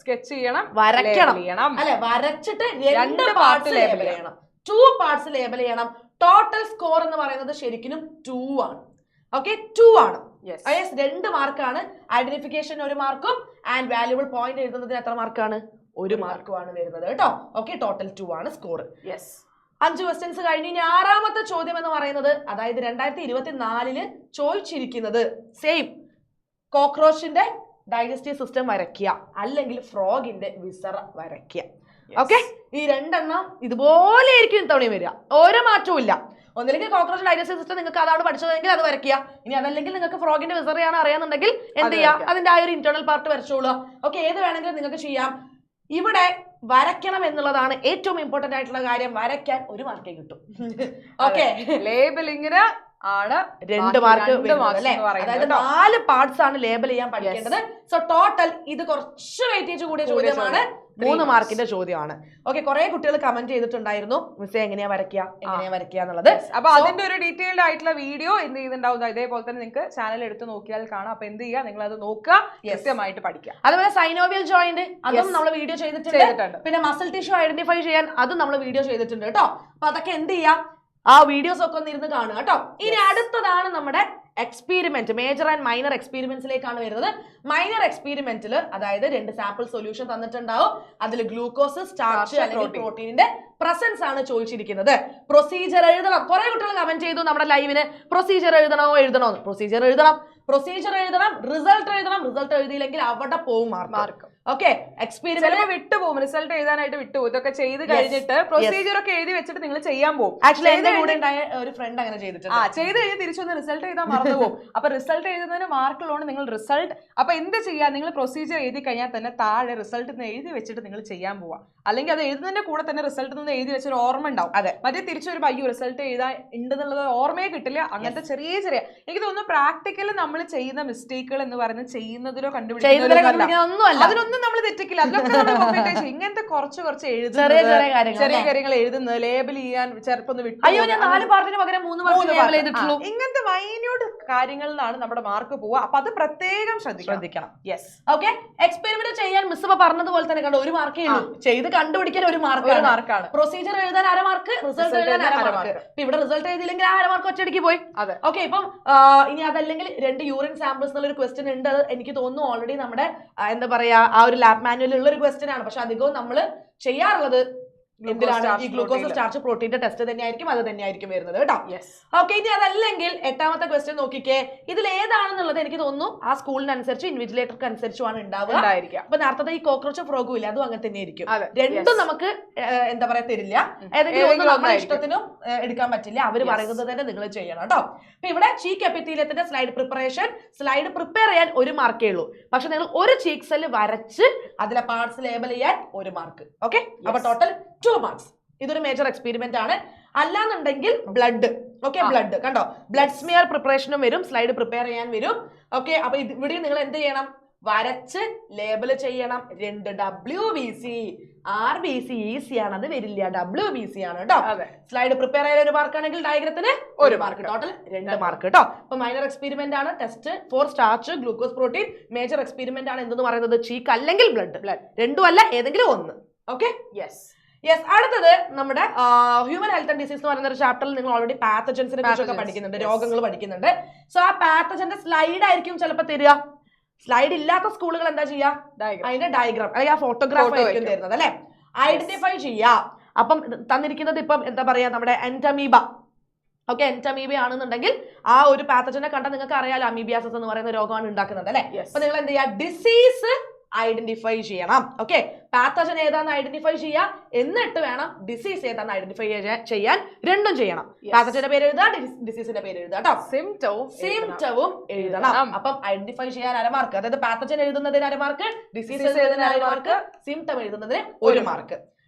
സ്കെച്ച് ചെയ്യണം, വരയ്ക്കണം അല്ലെ, വരച്ചിട്ട് 2 പാർട്സ് ലേബൽ ചെയ്യണം, 2 പാർട്സ് ലേബൽ ചെയ്യണം. ടോട്ടൽ സ്കോർ എന്ന് പറയുന്നത് ശരിക്കും 2 ആണ്. ഓക്കെ, 2 ആണ്. 2 മാർക്കാണ്. ഐഡന്റിഫിക്കേഷൻ 1 മാർക്കും ആൻഡ് വാല്യൂബിൾ പോയിന്റ് എഴുതുന്നതിന് എത്ര മാർക്കാണ്? 1 മാർക്കുമാണ് വരുന്നത് കേട്ടോ. ഓക്കെ, ടോട്ടൽ 2 ആണ് സ്കോർ. 5 ക്വസ്റ്റ്യൻസ് കഴിഞ്ഞ് ഇനി 6ാമത്തെ ചോദ്യം എന്ന് പറയുന്നത്, അതായത് 2024 ചോദിച്ചിരിക്കുന്നത് സെയിം കോക്രോച്ചിന്റെ ഡൈജസ്റ്റീവ് സിസ്റ്റം വരയ്ക്കുക, അല്ലെങ്കിൽ ഫ്രോഗിന്റെ വിസറ വരയ്ക്കുക. ഓക്കെ, ഈ 2 എണ്ണം ഇതുപോലെ ആയിരിക്കും ഇത്തവണയും വരിക, ഓരോ മാറ്റവും ഇല്ല. ഒന്നില്ലെങ്കിൽ കോക്രോച്ച് ഡൈജസ്റ്റീവ് സിസ്റ്റം നിങ്ങൾക്ക് അതാണ് പഠിച്ചതെങ്കിൽ അത് വരയ്ക്കുക. ഇനി അതല്ലെങ്കിൽ നിങ്ങൾക്ക് ഫ്രോഗിന്റെ വിസറയാണ് അറിയാന്നുണ്ടെങ്കിൽ എന്ത് ചെയ്യുക, അതിന്റെ ആ ഒരു ഇന്റേണൽ പാർട്ട് വരച്ചോളുക. ഓക്കെ, ഏത് വേണമെങ്കിലും നിങ്ങൾക്ക് ചെയ്യാം. ഇവിടെ വരയ്ക്കണം എന്നുള്ളതാണ് ഏറ്റവും ഇമ്പോർട്ടന്റ് ആയിട്ടുള്ള കാര്യം. വരയ്ക്കാൻ 1 മാർക്കേ കിട്ടും. ഓക്കെ, ലേബലിങ്ങിന് ആണ് 2 മാർക്ക്, അതായത് 4 പാർട്സ് ആണ് ലേബൽ ചെയ്യാൻ പഠിക്കേണ്ടത്. സോ ടോട്ടൽ ഇത് കുറച്ച് വെയിറ്റേജ് കൂടിയ ചോദ്യമാണ്, 3 മാർക്കിന്റെ ചോദ്യമാണ്. ഓക്കെ, കുറെ കുട്ടികൾ കമന്റ് ചെയ്തിട്ടുണ്ടായിരുന്നു മിസ്സേ എങ്ങനെയാ വരയ്ക്കുക എന്നുള്ളത്. അപ്പൊ അതിന്റെ ഒരു ഡീറ്റെയിൽഡ് ആയിട്ടുള്ള വീഡിയോ എന്ത് ചെയ്തിട്ടുണ്ടാവും, ഇതേപോലെ തന്നെ നിങ്ങൾക്ക് ചാനൽ എടുത്ത് നോക്കിയാൽ കാണാം. അപ്പൊ എന്ത് ചെയ്യുക, നിങ്ങൾ അത് നോക്കുക, കൃത്യമായിട്ട് പഠിക്കുക. അതുപോലെ സൈനോവിയൽ ജോയിന്റ് അതും നമ്മൾ വീഡിയോ ചെയ്തിട്ടുണ്ട്. പിന്നെ മസിൽ ടിഷ്യൂ ഐഡന്റിഫൈ ചെയ്യാൻ അതും നമ്മൾ വീഡിയോ ചെയ്തിട്ടുണ്ട് കേട്ടോ. അപ്പൊ അതൊക്കെ എന്ത് ചെയ്യാം, ആ വീഡിയോസ് ഒക്കെ ഒന്ന് ഇരുന്ന് കാണുക കേട്ടോ. ഇനി അടുത്തതാണ് നമ്മുടെ എക്സ്പീരിമെന്റ്, മേജർ ആൻഡ് മൈനർ എക്സ്പീരിമെന്റ്സിലേക്കാണ് വരുന്നത്. മൈനർ എക്സ്പീരിമെന്റിൽ അതായത് 2 സാമ്പിൾ സൊല്യൂഷൻ തന്നിട്ടുണ്ടാവും. അതിൽ ഗ്ലൂക്കോസ്, സ്റ്റാർച്ച് അല്ലെങ്കിൽ പ്രോട്ടീനിന്റെ പ്രസൻസ് ആണ് ചോദിച്ചിരിക്കുന്നത്. പ്രൊസീജിയർ എഴുതണം. കുറെ കുട്ടികൾ കമന്റ് ചെയ്തു നമ്മുടെ ലൈവിന്, പ്രൊസീജിയർ എഴുതണോ. പ്രൊസീജിയർ എഴുതണം, റിസൾട്ട് എഴുതിയില്ലെങ്കിൽ അവിടെ പോവും മാർക്ക്. ഓക്കെ, എക്സ്പീരിമെന്റ് വിട്ടുപോകും, റിസൾട്ട് എഴുതാനായിട്ട് വിട്ടുപോകും. ഇതൊക്കെ ചെയ്ത് കഴിഞ്ഞിട്ട് പ്രൊസീജിയർ ഒക്കെ എഴുതി വെച്ചിട്ട് നിങ്ങൾ ചെയ്യാൻ പോകും. ആക്ച്വലി എന്റെ കൂടെ ഉണ്ടായ ഒരു ഫ്രണ്ട് അങ്ങനെ ചെയ്തിട്ടുണ്ട്. ചെയ്ത് കഴിഞ്ഞ് തിരിച്ചു വന്ന് റിസൾട്ട് എഴുതാൻ മറന്നുപോകും. അപ്പൊ റിസൾട്ട് എഴുതുന്നതിന് മാർക്കുള്ളതുകൊണ്ട് നിങ്ങൾ റിസൾട്ട്, അപ്പൊ എന്ത് ചെയ്യാ, നിങ്ങൾ പ്രൊസീജിയർ എഴുതി കഴിഞ്ഞാൽ തന്നെ താഴെ റിസൾട്ട് എഴുതി വെച്ചിട്ട് നിങ്ങൾ ചെയ്യാൻ പോവാം. അല്ലെങ്കിൽ അത് എഴുതുന്നതിന്റെ കൂടെ തന്നെ റിസൾട്ട് എഴുതി വെച്ചൊരു ഓർമ്മ ഉണ്ടാവും. അതെ, മറ്റേ തിരിച്ചൊരു അയ്യോ റിസൾട്ട് എഴുതാൻ ഉണ്ടെന്നുള്ളത് ഓർമ്മയെ കിട്ടില്ല. അങ്ങനത്തെ ചെറിയ എനിക്ക് തോന്നുന്നു പ്രാക്ടിക്കലി നമ്മൾ ചെയ്യുന്ന മിസ്റ്റേക്കുകൾ എന്ന് പറയുന്നത് ചെയ്യുന്നതിലോ കണ്ടുപിടിക്കുന്നതിലോ അതിനൊന്നും നമ്മൾ തെറ്റിക്കില്ല. അതിലൊക്കെ ഇങ്ങനത്തെ കുറച്ച് എഴുതുന്നത്, ചെറിയ കാര്യങ്ങൾ എഴുതുന്നത്, ലേബൽ ചെയ്യാൻ ചിലപ്പോ ഒന്ന് വിട്ടു, അയ്യോ ഞാൻ 4 പാർട്ടിന് പകരം 3 മാർക്ക്, ഇങ്ങനത്തെ മൈന്യൂട്ട് കാര്യങ്ങളിലാണ് നമ്മുടെ മാർക്ക് പോവുക. അപ്പൊ അത് പ്രത്യേകം ശ്രദ്ധിക്കണം. ഓക്കെ, എക്സ്പെരിമെന്റ് ചെയ്യാൻ മിസ് ഇപ്പൊ പറഞ്ഞതുപോലെ തന്നെ കണ്ടോ, 1 മാർക്കേ ഉള്ളൂ. ചെയ്ത് കണ്ടുപിടിക്കാൻ 1 മാർക്കാണ്. പ്രൊസീജിയർ എഴുതാൻ 1/2 മാർക്ക്, റിസൾട്ട് എഴുതാൻ 1/2 മാർക്ക്. ഇപ്പൊ ഇവിടെ റിസൾട്ട് എഴുതിയില്ലെങ്കിൽ 1/2 മാർക്ക് ഒറ്റയടിക്ക് പോയി. ഓക്കെ, ഇപ്പം ഇനി അതല്ലെങ്കിൽ 2 യൂറിൻ സാമ്പിൾസ് എന്നുള്ള ഒരു ക്വസ്റ്റ്യൻ ഉണ്ട്. എനിക്ക് തോന്നുന്നു ഓൾറെഡി നമ്മുടെ എന്താ പറയാ ആ ഒരു ലാബ് മാനുവലിൽ ഉള്ള ഒരു ക്വസ്റ്റ്യൻ ആണ്. പക്ഷെ അധികവും നമ്മൾ ചെയ്യാറുള്ളത് എന്തിനാണ്, ഈ ഗ്ലൂക്കോസ്, സ്റ്റാർച്ച്, പ്രോട്ടീന്റെ ടെസ്റ്റ് തന്നെയായിരിക്കും, അത് തന്നെയായിരിക്കും വരുന്നത് കേട്ടോ. ഓക്കെ, ഇനി അതല്ലെങ്കിൽ 8ാമത്തെ ക്വസ്റ്റ്യൻ നോക്കിക്കേ. ഇതിൽ ഏതാണെന്നുള്ളത് എനിക്ക് തോന്നുന്നു ആ സ്കൂളിനനുസരിച്ച് ഇൻവിജിലേറ്റർക്ക് അനുസരിച്ചുമാണ് ഉണ്ടാവുക. അപ്പൊ നേരത്തെ ഈ കോക്രോച്ച് ഫ്രോഗും ഇല്ല, അതും അങ്ങനെ തന്നെ ആയിരിക്കും. രണ്ടും നമുക്ക് എന്താ പറയാ തരില്ല. ഏതെങ്കിലും ഒന്ന് നമ്മുടെ ഇഷ്ടത്തിനും എടുക്കാൻ പറ്റില്ല, അവര് പറയുന്നത് തന്നെ നിങ്ങൾ ചെയ്യണം കേട്ടോ. അപ്പൊ ഇവിടെ ചീക്ക് എപ്പിത്തീലിയത്തിന്റെ സ്ലൈഡ് പ്രിപ്പയർ ചെയ്യാൻ 1 മാർക്കേ ഉള്ളൂ. പക്ഷെ നിങ്ങൾ ഒരു ചീക്ക് സെല്ല് വരച്ച് അതിലെ പാർട്സ് ലേബൽ ചെയ്യാൻ 1 മാർക്ക്. ഓക്കെ, അപ്പൊ ടോട്ടൽ 2 മാർക്സ്. ഇതൊരു മേജർ എക്സ്പെരിമെന്റ് ആണ്. അല്ലാന്നുണ്ടെങ്കിൽ ബ്ലഡ്, ഓക്കെ, ബ്ലഡ് കണ്ടോ, ബ്ലഡ് സ്മിയർ പ്രിപ്പറേഷനും വരും, സ്ലൈഡ് പ്രിപ്പയർ ചെയ്യാൻ വരും. ഓക്കെ, അപ്പൊ ഇവിടെ നിങ്ങൾ എന്ത് ചെയ്യണം, വരച്ച് ലേബൽ ചെയ്യണം. 2 WBC, RBC ഈസിയാണ്, അത് വരില്ല, WBC ആണ് കേട്ടോ. സ്ലൈഡ് പ്രിപ്പയർ ചെയ്യാൻ 1 മാർക്ക് ആണെങ്കിൽ ഡയഗ്രത്തിന് 1 മാർക്ക്, ടോട്ടൽ 2 മാർക്ക് കേട്ടോ. അപ്പൊ മൈനർ എക്സ്പെരിമെന്റ് ആണ് test for starch, glucose, protein. Major experiment ആണ് എന്തെന്ന് പറയുന്നത് ചീക്ക് അല്ലെങ്കിൽ ബ്ലഡ്, രണ്ടും അല്ല ഏതെങ്കിലും ഒന്ന്. ഓക്കെ, അടുത്തത് നമ്മുടെ ഹ്യൂമൻ ഹെൽത്ത് ആൻഡ് ഡിസീസ് എന്ന് പറയുന്ന ഒരു ചാപ്റ്ററിൽ നിങ്ങൾ ഓൾറെഡി പാത്തജൻസിനെ കുറിച്ചൊക്കെ പഠിക്കുന്നുണ്ട്, രോഗങ്ങൾ പഠിക്കുന്നുണ്ട്. സോ ആ പാത്തജന്റെ സ്ലൈഡ് ആയിരിക്കും ചിലപ്പോൾ തരിക. സ്ലൈഡ് ഇല്ലാത്ത സ്കൂളുകൾ എന്താ ചെയ്യാ, അതിന്റെ ഡയഗ്രാം അല്ലെങ്കിൽ ആ ഫോട്ടോഗ്രാഫ് ആയിരിക്കും തരുന്നത് അല്ലെ. ഐഡന്റിഫൈ ചെയ്യാ. അപ്പം തന്നിരിക്കുന്നത് ഇപ്പം എന്താ പറയാ, നമ്മുടെ എൻറ്റമീബ. ഓക്കെ, എൻറ്റമീബ ആണെന്നുണ്ടെങ്കിൽ ആ ഒരു പാത്തജനെ കണ്ടാൽ നിങ്ങൾക്ക് അറിയാലോ അമീബിയാസിസ് എന്ന് പറയുന്ന രോഗമാണ് ഉണ്ടാക്കുന്നത് അല്ലെ. അപ്പൊ നിങ്ങൾ എന്ത് ചെയ്യാ, ഡിസീസ് ഐഡന്റിഫൈ ചെയ്യണം. ഓക്കെ, പാത്തജൻ ഏതാന്ന് ഐഡന്റിഫൈ ചെയ്യാ, എന്നിട്ട് വേണം ഡിസീസ് ഏതാന്ന് ഐഡന്റിഫൈ ചെയ്യാൻ. രണ്ടും ചെയ്യണം. പാത്തജന്റെ പേര് എഴുതാ, ഡിസീസിന്റെ പേര് എഴുതാ കേട്ടോ. സിംറ്റവും എഴുതണം. അപ്പം ഐഡന്റിഫൈ ചെയ്യാൻ 1/2 മാർക്ക്, അതായത് പാത്തജൻ എഴുതുന്നതിന് 1/2 മാർക്ക്, ഡിസീസ് എഴുതുന്നതിന് 1/2 മാർക്ക്, സിംറ്റം എഴുതുന്നതിന് 1 മാർക്ക്.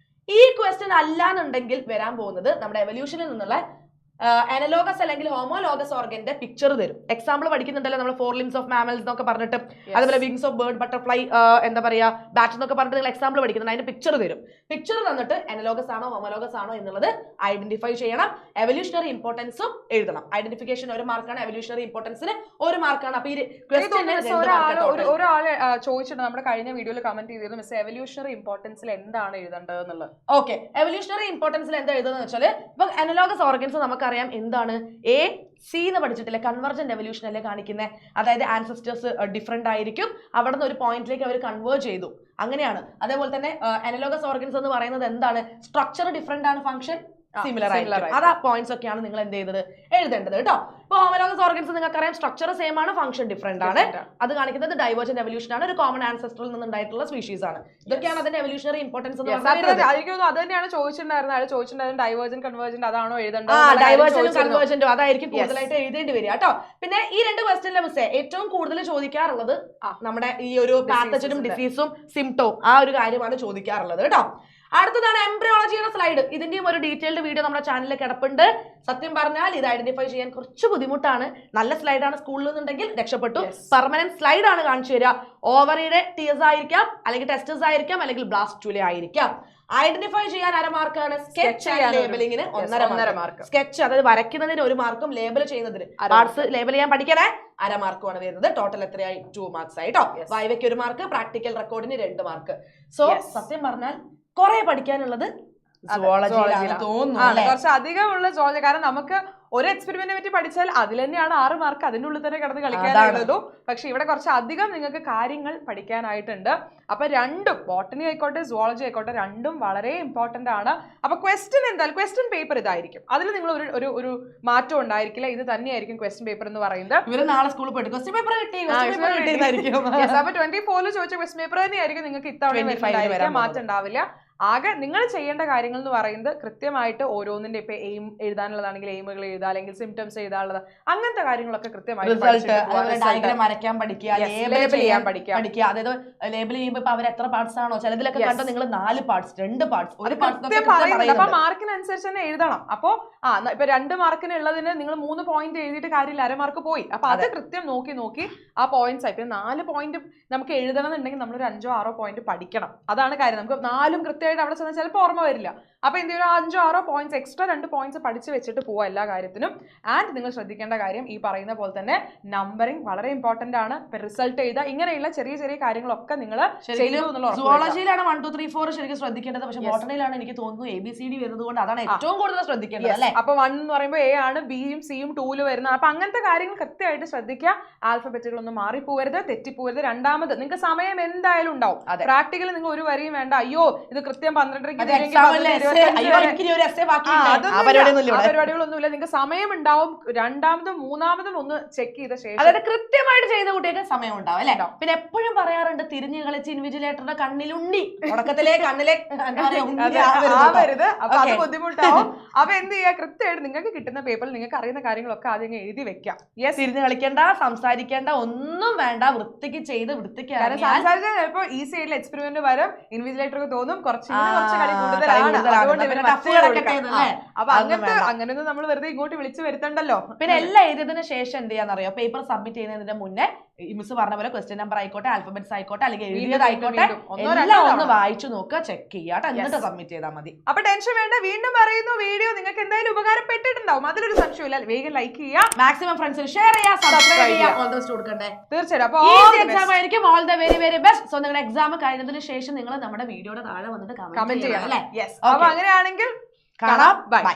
ഈ ക്വസ്റ്റ്യൻ അല്ലാന്നുണ്ടെങ്കിൽ വരാൻ പോകുന്നത് നമ്മുടെ എവല്യൂഷനിൽ നിന്നുള്ള അനലോഗസ് അല്ലെങ്കിൽ ഹോമോലോഗസ് ഓർഗന്റെ പിക്ചർ തരും. എക്സാമ്പിൾ പഠിക്കുന്നുണ്ടല്ലോ നമ്മൾ 4 limbs of mammals എന്നൊക്കെ പറഞ്ഞിട്ട്, അതുപോലെ വിങ്സ് ഓഫ് ബേർഡ്, ബട്ടർഫ്ലൈ, എന്താ പറയാ ബാറ്റ് എന്നൊക്കെ പറഞ്ഞിട്ട് നിങ്ങൾ എക്സാമ്പിൾ പഠിക്കുന്നുണ്ട്. അതിന്റെ പിക്ചർ തരും. പിക്ചർ തന്നിട്ട് അനലോഗസ് ആണോ ഹോമോലോഗസ് ആണോ എന്നുള്ളത് ഐഡന്റിഫൈ ചെയ്യണം. എവല്യൂഷണറി ഇമ്പോർട്ടൻസും എഴുതണം. ഐഡന്റിഫിക്കേഷൻ 1 മാർക്കാണ്, എവല്യൂഷണറി ഇമ്പോർട്ടൻസിന് 1 മാർക്കാണ്. അപ്പൊ ഈ ഒരാള് ചോദിച്ചിട്ടുണ്ട് നമ്മുടെ കഴിഞ്ഞ വീഡിയോയിൽ കമന്റ് ചെയ്തിരുന്നു മിസ് എവല്യൂഷണറി ഇമ്പോർട്ടൻസിൽ എന്താണ് എഴുതേണ്ടത് എന്നുള്ളത്. ഓക്കെ, എവല്യൂഷണറി ഇമ്പോർട്ടൻസിൽ എന്താ എഴുതുന്നത് വെച്ചാൽ ഇപ്പൊ അനലോഗസ് ഓർഗൻസ് നമുക്കറിയാം എന്താണ് C എന്ന് പഠിച്ചിട്ടില്ല, കൺവെർജന്റ് എവല്യൂഷൻ അല്ലേ കാണിക്കുന്നത്. അതായത് ആൻസെസ്റ്റേഴ്സ് ഡിഫറെന്റ് ആയിരിക്കും, അവിടെ നിന്ന് ഒരു പോയിന്റിലേക്ക് അവർ കൺവേർജ് ചെയ്തു, അങ്ങനെയാണ്. അതേപോലെ തന്നെ അനലോഗസ് ഓർഗൻസ് എന്ന് പറയുന്നത് എന്താണ്, സ്ട്രക്ചർ ഡിഫറെന്റ് ആണ്, ഫംഗ്ഷൻ സിമിലർ ആയിരിക്കും. അതാ പോയിന്റ്സ് ഒക്കെയാണ് നിങ്ങൾ എന്ത് ചെയ്തത് എഴുതേണ്ടത് കേട്ടോ. ഇപ്പൊ ഹോമോലോഗസ് ഓർഗൻസ് നിങ്ങൾക്കറിയാം സ്ട്രക്ചർ സെയിം ആണ്, ഫംഗ്ഷൻ ഡിഫറെന്റ് ആണ്. അത് കാണിക്കുന്നത് ഡൈവേർജന്റ് എവല്യൂഷൻ ആണ്, ഒരു കോമൺ ആൻസെസ്റ്ററിൽ നിന്നുണ്ടായിട്ടുള്ള സ്പീഷീസ് ആണ്. ഇതൊക്കെയാണ് അതിന്റെ എവല്യൂഷണറി ഇമ്പോർട്ടൻസ് എന്ന് പറയുന്നത്. അത് തന്നെയാണ് ചോദിച്ചിട്ടുണ്ടായിരുന്നത് ഡൈവേർജന്റ് കൺവേർജന്റ് അതാണോ എഴുതേണ്ടത്. ഡൈവേർജന്റും കൺവേർജന്റും അതായിരിക്കും കൂടുതലായിട്ട് എഴുതേണ്ടി വരിക കേട്ടോ. പിന്നെ ഈ 2 ക്വസ്റ്റ്യനിലെ മിസ്സേ ഏറ്റവും കൂടുതൽ ചോദിക്കാറുള്ളത് നമ്മുടെ ഈ ഒരു പാത്തജനും ഡിസീസും സിംപ്റ്റവും ആ ഒരു കാര്യമാണ് ചോദിക്കാറുള്ളത് കേട്ടോ. അടുത്തതാണ് എംബ്രിയോളജിയുടെ സ്ലൈഡ്. ഇതിന്റെയും ഒരു ഡീറ്റെയിൽഡ് വീഡിയോ നമ്മുടെ ചാനലിൽ കിടപ്പുണ്ട്. സത്യം പറഞ്ഞാൽ ഇത് ഐഡന്റിഫൈ ചെയ്യാൻ കുറച്ച് ബുദ്ധിമുട്ടാണ്. നല്ല സ്ലൈഡാണ്, സ്കൂളിൽ നിന്നുണ്ടെങ്കിൽ രക്ഷപ്പെട്ടു. പെർമനന്റ് സ്ലൈഡ് ആണ് കാണിച്ചു തരിക. ഓവറിയുടെ ടിയസ് ആയിരിക്കാം, അല്ലെങ്കിൽ ടെസ്റ്റസ് ആയിരിക്കാം, അല്ലെങ്കിൽ ബ്ലാസ്റ്റുല ആയിരിക്കാം. ഐഡന്റിഫൈ ചെയ്യാൻ 1/2 മാർക്കാണ്. Sketch ലേബലിംഗിന് 1.5 mark. സ്കെച്ച് അതായത് വരയ്ക്കുന്നതിന് 1 മാർക്കും ലേബൽ ചെയ്യുന്നതിന് പാർട്സ് ലേബൽ ചെയ്യാൻ പഠിക്കണേ 1/2 മാർക്കുമാണ് വരുന്നത്. ടോട്ടൽ എത്രയായി 2 മാർക്സ് ആയിട്ടോ. വൈവയ്ക്ക് 1 മാർക്ക്, പ്രാക്ടിക്കൽ റെക്കോർഡിന് 2 മാർക്ക്. സോ സത്യം പറഞ്ഞാൽ കുറെ പഠിക്കാനുള്ളത് കുറച്ച് അധികമുള്ള സോളജി. കാരണം നമുക്ക് ഒരു എക്സ്പെരിമെന്റിനെ പറ്റി പഠിച്ചാൽ അതിൽ തന്നെയാണ് 6 മാർക്ക്, അതിൻ്റെ ഉള്ളിൽ തന്നെ കിടന്ന് കളിക്കാനുള്ളതും. പക്ഷെ ഇവിടെ കുറച്ച് അധികം നിങ്ങൾക്ക് കാര്യങ്ങൾ പഠിക്കാനായിട്ടുണ്ട്. അപ്പൊ രണ്ടും, ബോട്ടണി ആയിക്കോട്ടെ സുവോളജി ആയിക്കോട്ടെ, രണ്ടും വളരെ ഇമ്പോർട്ടന്റ് ആണ്. അപ്പൊ ക്വസ്റ്റ്യൻ എന്തായാലും ക്വസ്റ്റ്യൻ പേപ്പർ ഇതായിരിക്കും. അതിൽ നിങ്ങൾ ഒരു മാറ്റം ഉണ്ടായിരിക്കില്ല. ഇത് തന്നെയായിരിക്കും ക്വസ്റ്റ്യൻ പേപ്പർ എന്ന് പറയുന്നത്. ഇവര് നാളെ സ്കൂളിൽ പോയിട്ട് ക്വസ്റ്റ്യൻ പേപ്പർ അപ്പൊ 24 ചോദിച്ച ക്വസ്റ്റ്യൻ പേപ്പർ തന്നെയായിരിക്കും നിങ്ങൾക്ക് ഇത്തവണ മാറ്റം ഉണ്ടാവില്ല. ആകെ നിങ്ങൾ ചെയ്യേണ്ട കാര്യങ്ങൾ എന്ന് പറയുന്നത് കൃത്യമായിട്ട് ഓരോന്നിന്റെ ഇപ്പൊ എയിം എഴുതാനുള്ളതാണെങ്കിൽ എയിമുകൾ എഴുതുക, അല്ലെങ്കിൽ സിംറ്റംസ് എഴുതാനുള്ളത്, അങ്ങനത്തെ കാര്യങ്ങളൊക്കെ കൃത്യമായിട്ട് വരയ്ക്കാൻ പഠിക്കുക, ലേബൽ ചെയ്യാൻ പഠിക്കുക. അതായത് ലേബൽ ചെയ്യുമ്പോൾ ഇപ്പൊ അവർ എത്ര പാർട്സ് ആണോ, ചിലതിലൊക്കെ കണ്ടോ നിങ്ങൾ 4 പാർട്സ് 2 പാർട്സ് 1 പാർട്സ്. അപ്പൊ മാർക്കിനനുസരിച്ച് തന്നെ എഴുതണം. അപ്പൊ ഇപ്പൊ 2 മാർക്കിന് ഉള്ളതിന് നിങ്ങൾ 3 പോയിന്റ് എഴുതിയിട്ട് കാര്യമില്ല, 1/2 മാർക്ക് പോയി. അപ്പൊ അത് കൃത്യം നോക്കി ആ പോയിന്റ്സ് ആയി. പിന്നെ 4 പോയിന്റ് നമുക്ക് എഴുതണം എന്നുണ്ടെങ്കിൽ നമ്മളൊരു 5ഓ 6ഓ പോയിന്റ് പഠിക്കണം. അതാണ് കാര്യം. നമുക്ക് 4ഉം കൃത്യമായിട്ട് അവിടെ ചെന്നാൽ ചിലപ്പോൾ ഓർമ്മ വരില്ല. അപ്പൊ എന്ത് ഒരു 5ഓ 6ഓ പോയിന്റ്സ് എക്സ്ട്രാ 2 പോയിന്റ്സ് പഠിച്ചു വെച്ചിട്ട് പോവാ എല്ലാ കാര്യത്തിനും. ആൻഡ് നിങ്ങൾ ശ്രദ്ധിക്കേണ്ട കാര്യം ഈ പറയുന്ന പോലെ തന്നെ നമ്പറിംഗ് വളരെ ഇമ്പോർട്ടന്റ് ആണ്. റിസൾട്ട് ചെയ്ത ഇങ്ങനെയുള്ള ചെറിയ ചെറിയ കാര്യങ്ങളൊക്കെ നിങ്ങൾ സുവോളജിയിലാണ് 1 2 3 4 ശരിക്കും ശ്രദ്ധിക്കേണ്ടത്. പക്ഷെ ബോട്ടണിയിലാണ് എനിക്ക് തോന്നുന്നു ABCD വരുന്നത് കൊണ്ട് അതാണ് ഏറ്റവും കൂടുതൽ ശ്രദ്ധിക്കേണ്ടത് അല്ലേ. അപ്പൊ 1 എന്ന് പറയുമ്പോൾ A ആണ്, ബിയും സിയും 2 വരുന്നത്. അപ്പൊ അങ്ങനത്തെ കാര്യങ്ങൾ കൃത്യമായിട്ട് ശ്രദ്ധിക്കുക. ആൽഫബറ്റുകളൊന്നും മാറിപ്പോവരുത്, തെറ്റിപ്പോവരുത്. രണ്ടാമത് നിങ്ങൾക്ക് സമയം എന്തായാലും ഉണ്ടാവും. പ്രാക്ടിക്കൽ നിങ്ങൾ ഒരു വരിയും വേണ്ട, അയ്യോ ഇത് കൃത്യം 12:30 പരിപാടികളൊന്നുമില്ല. നിങ്ങൾക്ക് സമയം ഉണ്ടാവും. രണ്ടാമതും മൂന്നാമതും ഒന്ന് ചെക്ക് ചെയ്ത ശേഷം, അതായത് കൃത്യമായിട്ട് ചെയ്ത കുട്ടിയൊക്കെ സമയം ഉണ്ടാവും അല്ലെ. പിന്നെ എപ്പോഴും പറയാറുണ്ട് തിരിഞ്ഞു കളിച്ച് ഇൻവിജിലേറ്ററുടെ കണ്ണിലുണ്ടി, തുടക്കത്തിലെ കണ്ണിലെ ആവരുത്. അപ്പൊ അത് ബുദ്ധിമുട്ടാവും. അപ്പൊ എന്ത് ചെയ്യുക, കൃത്യമായിട്ട് നിങ്ങൾക്ക് കിട്ടുന്ന പേപ്പറിൽ നിങ്ങൾക്ക് അറിയുന്ന കാര്യങ്ങളൊക്കെ ആദ്യം എഴുതി വെക്കാം. തിരിഞ്ഞു കളിക്കേണ്ട, സംസാരിക്കേണ്ട, ഒന്നും വേണ്ട, വൃത്തിക്ക് ചെയ്ത് വൃത്തിക്ക്. സംസാരിച്ചാൽ ചിലപ്പോൾ ഈ സൈഡിൽ എക്സ്പെരിമെന്റ് വരും, ഇൻവിജിലേറ്റർ തോന്നും കുറച്ച് കളി അപ്പൊ അങ്ങനെയൊന്നും നമ്മൾ വെറുതെ ഇങ്ങോട്ട് വിളിച്ചു വരുത്തണ്ടല്ലോ. പിന്നെ എല്ലാം എഴുതിയതിനു ശേഷം എന്ത് ചെയ്യാന്നറിയോ, പേപ്പർ സബ്മിറ്റ് ചെയ്യുന്നതിന്റെ മുന്നേ മിസ് പറഞ്ഞ പോലെ ക്വസ്റ്റ്യൻ നമ്പർ ആയിക്കോട്ടെ, ആൽഫബറ്റ്സ് ആയിക്കോട്ടെ, അല്ലെങ്കിൽ എഴുതിയതായിക്കോട്ടെ, എല്ലാം ഒന്ന് വായിച്ചു നോക്കുക, ചെക്ക് ചെയ്യാട്ടോ, എന്നിട്ട് സബ്മിറ്റ് ചെയ്താൽ മതി. അപ്പൊ ടെൻഷൻ വേണ്ട. വീണ്ടും പറയുന്നു, വീഡിയോ നിങ്ങൾക്ക് എന്തായാലും ഉപകാരപ്പെട്ടിട്ടുണ്ടാവും, അതിലൊരു സംശയമില്ല. വേഗം ലൈക്ക് ചെയ്യുക, മാക്സിമം ഫ്രണ്ട്സിന് ഷെയർ ചെയ്യുക, സബ്സ്ക്രൈബ് ചെയ്യുക. ഓൾ ദ ബെസ്റ്റ് കൊടുക്കണ്ടേ. തീർച്ചയായും. അപ്പൊ എക്സാം ആയിരിക്കും. All the very very best. So നിങ്ങളുടെ എക്സാം കഴിഞ്ഞതിന് ശേഷം നിങ്ങൾ നമ്മുടെ വീഡിയോയുടെ താഴെ വന്നിട്ട് കമന്റ് ചെയ്യണം അല്ലേ. അപ്പൊ അങ്ങനെയാണെങ്കിൽ കാണാം. ബൈ.